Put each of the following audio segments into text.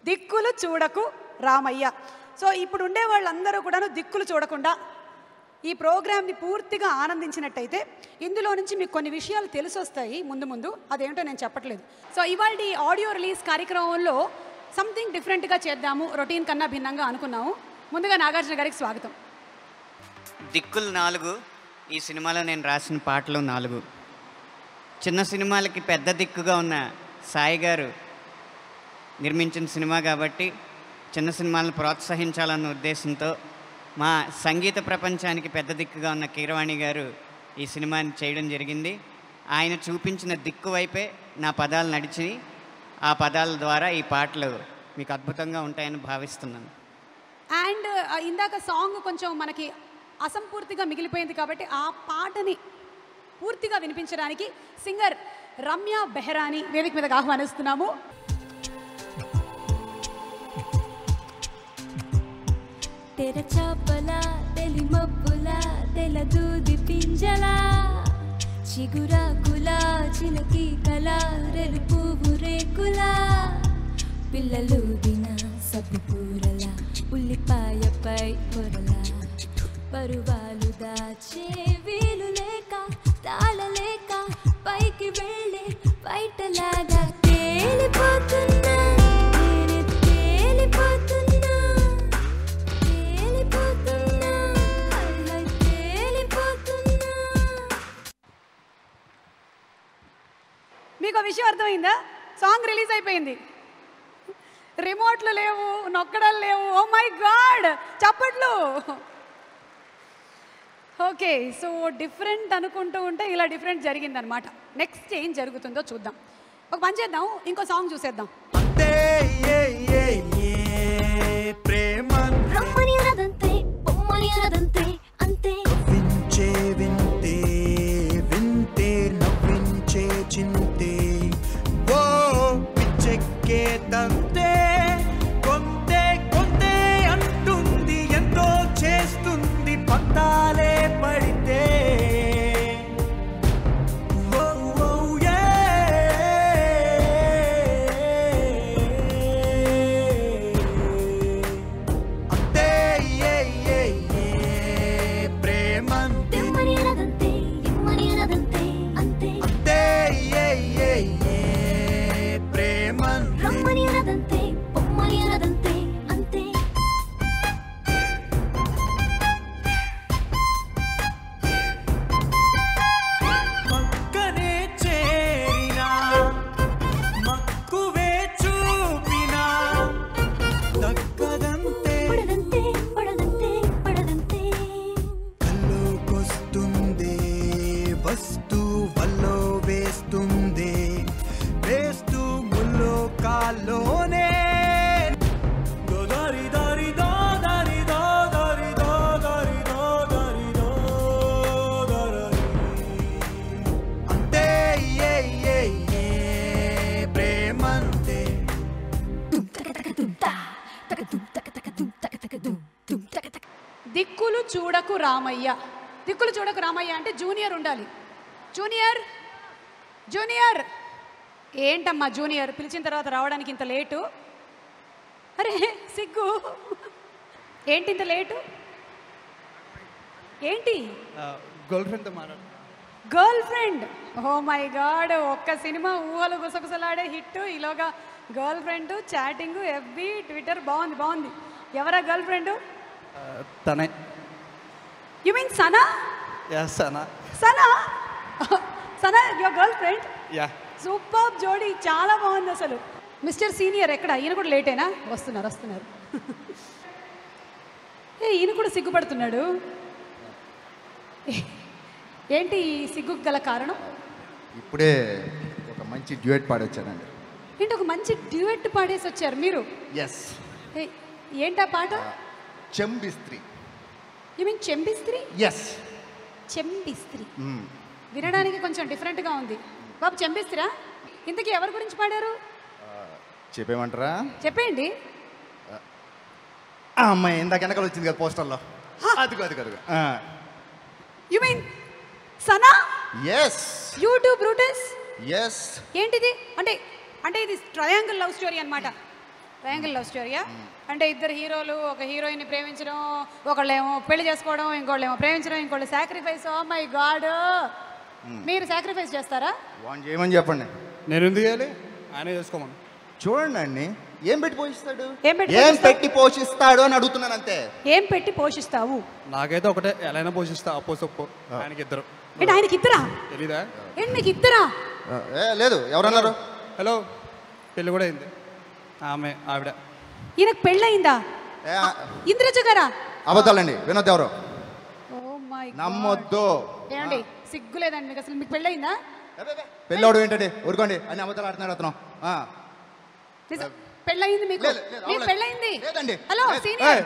దిక్కులు చూడకు రామయ్య. సో ఇప్పుడు ఉండే వాళ్ళందరూ కూడాను దిక్కులు చూడకుండా ఈ ప్రోగ్రామ్ని పూర్తిగా ఆనందించినట్టయితే ఇందులో నుంచి మీకు కొన్ని విషయాలు తెలిసొస్తాయి ముందు ముందు. అదేంటో నేను చెప్పట్లేదు. సో ఇవాళ ఆడియో రిలీజ్ కార్యక్రమంలో సంథింగ్ డిఫరెంట్గా చేద్దాము, రొటీన్ కన్నా భిన్నంగా అనుకున్నాము. ముందుగా నాగార్జున గారికి స్వాగతం. దిక్కులు 4. ఈ సినిమాలో నేను రాసిన పాటలు 4. చిన్న సినిమాలకి పెద్ద దిక్కుగా ఉన్న సాయి గారు నిర్మించిన సినిమా కాబట్టి చిన్న సినిమాలను ప్రోత్సహించాలన్న ఉద్దేశంతో మా సంగీత ప్రపంచానికి పెద్ద దిక్కుగా ఉన్న కీరవాణి గారు ఈ సినిమాని చేయడం జరిగింది. ఆయన చూపించిన దిక్కు వైపే నా పదాలు నడిచి ఆ పదాల ద్వారా ఈ పాటలు మీకు అద్భుతంగా ఉంటాయని భావిస్తున్నాను. అండ్ ఇందాక సాంగ్ కొంచెం మనకి అసంపూర్తిగా మిగిలిపోయింది కాబట్టి ఆ పాటని పూర్తిగా వినిపించడానికి సింగర్ రమ్య బెహరాని వేదిక మీదకి ఆహ్వానిస్తున్నాము. తెర చాపలా తెలి మబ్బులా తెల దూది పింజలా చిగురాకులా చిలకి కళ రెలు పువ్వు రేకులా పిల్లలు దిన సబ్బు కూరలా ఉల్లిపాయపై పొరలా పరువాలు దాచే వీలు లేక తాళలేక పైకి వెళ్ళి బయటలాగా తేలిపోతున్నా నేను తేలిపోతున్నా తేలిపోతున్నా అలా తేలిపోతున్నా. మీకు విషయం అర్థమైందా? సాంగ్ రిలీజ్ అయిపోయింది, రిమోట్లు లేవు, నొక్కడాలు లేవు. ఓ మై గాడ్, చప్పట్లు. ఓకే, సో డిఫరెంట్ అనుకుంటూ ఉంటే ఇలా డిఫరెంట్ జరిగిందనమాట. నెక్స్ట్ ఏం జరుగుతుందో చూద్దాం. ఒక పని చేద్దాం, ఇంకో సాంగ్ చూసేద్దాం. దిక్కులు చూడకు రామయ్య. దిక్కులు చూడకు రామయ్య అంటే జూనియర్ ఉండాలి. జూనియర్ జూనియర్ ఏంటమ్మా జూనియర్ పిలిచిన తర్వాత రావడానికి ఇంత లేటు? అరే సిగ్గు, ఏంటి ఇంత లేటు? ఏంటి? Girl friend. Oh my god, ఒక్క సినిమా ఊహలు గుసగుసలాడే హిట్, ఈలోగా girl friend, chatting, FB, Twitter. బాగుంది బాగుంది. ఎవరా గర్ల్ ఫ్రెండ్? తనే. You mean Sana? Yeah Sana. Sana Sana your girl friend? Yeah. Super జోడీ, చాలా బాగుంది అసలు. మిస్టర్ సీనియర్ ఎక్కడ? ఈయన కూడా లేటేనా? వస్తున్నారు. ఏ ఈయన కూడా సిగ్గుపడుతున్నాడు. ఏంటి ఈ సిగ్గుకు గల కారణం? ఇప్పుడే ఒక మంచి డ్యూయట్ పాడొచ్చానండి. ఏంటి ఒక మంచి డ్యూయట్ పాడేసి వచ్చారు మీరు? ఎస్. ఏంటా పాట? చెంబిస్త్రీ. యు మీన్ చెంబిస్త్రీ? ఎస్. చెంబిస్త్రీ వినడానికి కొంచెం డిఫరెంట్గా ఉంది బాబు. చెంబిస్త్రా ఇంతకీ ఎవరి గురించి పాడారు చెప్పేమంటారా? చెప్పేయండి. అమ్మాయి ఇందాక వెనకాల వచ్చింది కదా పోస్టర్లో, అదిగో. You mean Sana? Yes. YouTube Brutus. Yes. ఏంటిది? అంటే ఇది ట్రయాంగిల్ లవ్ స్టోరీ అన్నమాట. ట్రయాంగిల్ లవ్ స్టోరీయా? అంటే ఇద్దరు హీరోలు ఒక హీరోయిన్ ప్రేమించడం, ఒకళ్ళేమో పెళ్లి చేసుకోవడం, ఇంకోళ్ళేమో ప్రేమించడం, ఇంకోళ్ళు సాక్రిఫైస్. ఓ మై గాడ్, మీరు సాక్రిఫైస్ చేస్తారా? వాన్ చేయమని చెప్పండి. నేను ఎందుకు చేయాలి? ఆయన చేసుకోమని. చూడండి అండి, ఏం పెట్టి పోషిస్తాడు ఏం పెట్టి ఏం పెట్టి పోషిస్తాడు అని అడుగుతున్నాను అంతే. ఏం పెట్టి పోషిస్తావు? నాకైతే ఒకటే, ఎలా అయినా పోషిస్తా. అప్పో సొప్పు. ఆయనకి ఇద్దరు. ఏంటి ఆయనకి ఇద్దరా? తెలీదా? ఏంటి నీకు ఇద్దరా? లేదు, ఎవరన్నారు? హలో, పెళ్ళి కూడా అయింది. ఆవిడ. ఈయనకు పెళ్ళయిందా? ఇంద్రజ గారా? అబద్ధాలండి, వినోద్ ఎవరు? ఓ మై నమ్మొద్దు. ఏమండి సిగ్గు లేదండి మీకు అసలు? మీకు పెళ్ళయిందా? పెళ్ళోడు ఏంటండి, ఊరుకోండి అన్ని అబద్ధాలు ఆడుతున్నాడు అతను. పెళ్ళయింది మీకు? మీకు పెళ్ళయింది? Hello senior.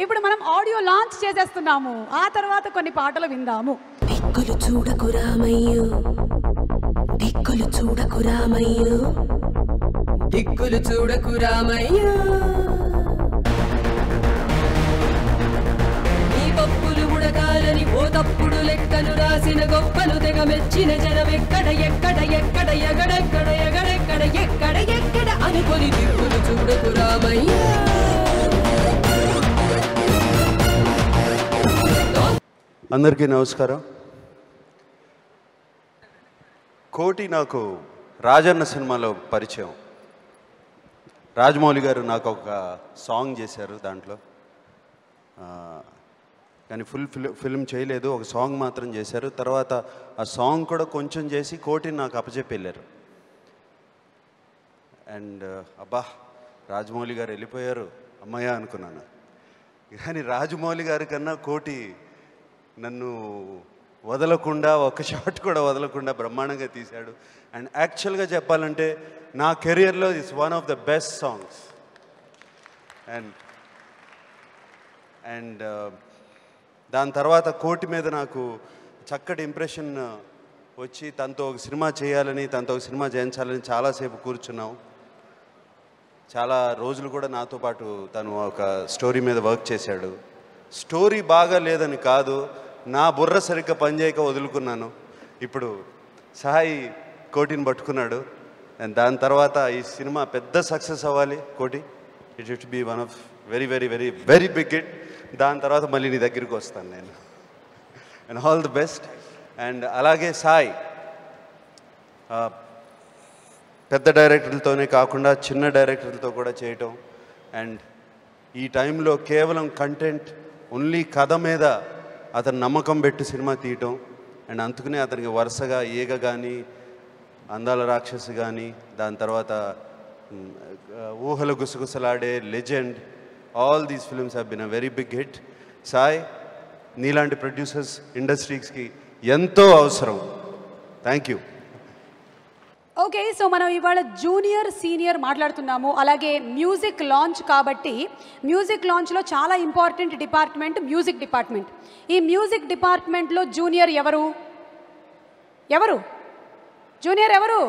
ఇప్పుడు మనం ఆడియో లాంచ్ చేసేస్తున్నాము, ఆ తర్వాత కొన్ని పాటలు విందాము. దిక్కులు చూడకు రామయ్యో, దిక్కులు చూడకు రామయ్యో, దిక్కులు చూడకు రామయ్యో, నీ పప్పులు ఉడకాలని ఓ తప్పుడు లెక్కలు రాసిన గొప్పలు తెగ మెచ్చిన జనం ఎక్కడ ఎక్కడ ఎక్కడ ఎగడెక్కడ ఎగడెక్కడ ఎక్కడ ఎక్కడ అనుకొని దిక్కులు చూడకు రామయ్యో. అందరికీ నమస్కారం. కోటి నాకు రాజన్న సినిమాలో పరిచయం. రాజమౌళి గారు నాకు ఒక సాంగ్ చేశారు దాంట్లో, కానీ ఫిల్మ్ చేయలేదు, ఒక సాంగ్ మాత్రం చేశారు. తర్వాత ఆ సాంగ్ కూడా కొంచెం చేసి కోటిని నాకు అప్పచెప్పి వెళ్ళారు. అండ్ అబ్బా, రాజమౌళి గారు వెళ్ళిపోయారు అమ్మయ్య అనుకున్నాను. కానీ రాజమౌళి గారి కన్నా కోటి నన్ను వదలకుండా, ఒక షాట్ కూడా వదలకుండా బ్రహ్మాండంగా తీశాడు. అండ్ యాక్చువల్గా చెప్పాలంటే నా కెరియర్లో it's one of the best songs. And దాని తర్వాత కోటి మీద నాకు చక్కటి ఇంప్రెషన్ వచ్చి తనతో ఒక సినిమా చేయాలని, తనతో ఒక సినిమా చేయించాలని చాలాసేపు కూర్చున్నాం. చాలా రోజులు కూడా నాతో పాటు తను ఒక స్టోరీ మీద వర్క్ చేశాడు. స్టోరీ బాగా లేదని కాదు, నా బుర్ర సరిగ్గా పనిచేయక వదులుకున్నాను. ఇప్పుడు సాయి కోటిని పట్టుకున్నాడు. అండ్ దాని తర్వాత ఈ సినిమా పెద్ద సక్సెస్ అవ్వాలి Koti. It should be one of very very very very big hit. దాని తర్వాత మళ్ళీ నీ దగ్గరికి వస్తాను నేను. And all the best. అండ్ అలాగే సాయి పెద్ద డైరెక్టర్లతోనే కాకుండా చిన్న డైరెక్టర్లతో కూడా చేయటం. అండ్ ఈ టైంలో కేవలం కంటెంట్, ఓన్లీ కథ మీద అతను నమ్మకం పెట్టి సినిమా తీయటం. అండ్ అందుకనే అతనికి వరుసగా ఈగ కానీ, అందాల రాక్షసి కానీ, దాని తర్వాత Oohalu Gusagusalade, legend, all these films have been a very big hit. Sai, నీలాంటి ప్రొడ్యూసర్స్ ఇండస్ట్రీస్కి ఎంతో అవసరం. Thank you. ఓకే, సో మనం ఇవాళ జూనియర్ సీనియర్ మాట్లాడుతున్నాము. అలాగే మ్యూజిక్ లాంచ్ కాబట్టి మ్యూజిక్ లాంచ్లో చాలా ఇంపార్టెంట్ డిపార్ట్మెంట్ మ్యూజిక్ డిపార్ట్మెంట్. ఈ మ్యూజిక్ డిపార్ట్మెంట్లో జూనియర్ ఎవరు? ఎవరు జూనియర్? ఎవరు?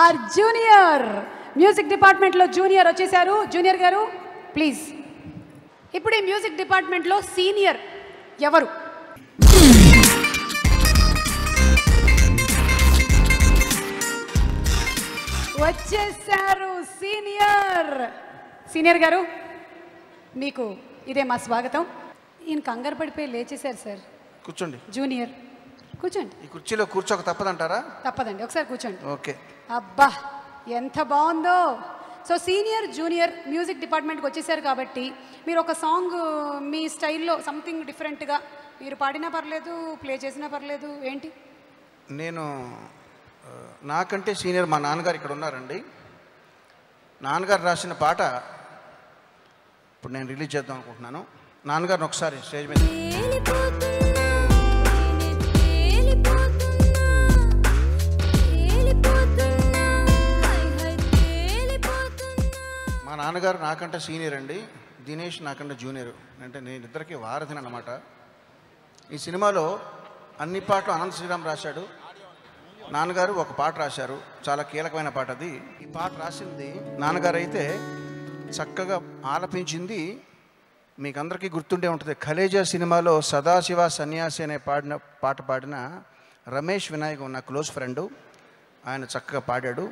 ఆర్ జూనియర్ మ్యూజిక్ డిపార్ట్మెంట్లో జూనియర్ వచ్చేసారు. జూనియర్ గారు ప్లీజ్. ఇప్పుడు ఈ మ్యూజిక్ డిపార్ట్మెంట్లో సీనియర్ ఎవరు? వచ్చేసారు సీనియర్. సీనియర్ గారు మీకు ఇదే మా స్వాగతం. ఈయన కంగారు పడిపోయి లేచేశారు సార్. కూర్చోండి. జూనియర్ కూర్చోండి. ఈ కుర్చీలో కూర్చోక తప్పదంటారా? తప్పదండి, ఒకసారి కూర్చోండి. ఓకే. అబ్బా ఎంత బాగుందో. సో సీనియర్ జూనియర్ మ్యూజిక్ డిపార్ట్మెంట్కి వచ్చేసారు కాబట్టి మీరు ఒక సాంగ్ మీ స్టైల్లో సంథింగ్ డిఫరెంట్గా మీరు పాడినా పర్లేదు, ప్లే చేసినా పర్లేదు. ఏంటి? నేను నాకంటే సీనియర్ మా నాన్నగారు ఇక్కడ ఉన్నారండి. నాన్నగారు రాసిన పాట ఇప్పుడు నేను రిలీజ్ చేద్దాం అనుకుంటున్నాను. నాన్నగారిని ఒకసారి స్టేజ్ మీద. మా నాన్నగారు నాకంటే సీనియర్ అండి, దినేష్ నాకంటే జూనియర్. అంటే నేను ఇద్దరికి వారధిని అన్నమాట. ఈ సినిమాలో అన్ని పాటలు అనంత శ్రీరామ్ రాశాడు. నాన్నగారు ఒక పాట రాశారు, చాలా కీలకమైన పాట అది. ఈ పాట రాసింది నాన్నగారు అయితే చక్కగా ఆలపించింది మీకు అందరికీ గుర్తుండే ఉంటుంది. ఖలేజా సినిమాలో సదాశివ సన్యాసి అనే పాట పాడిన రమేష్ వినాయక్ నా క్లోజ్ ఫ్రెండు, ఆయన చక్కగా పాడాడు.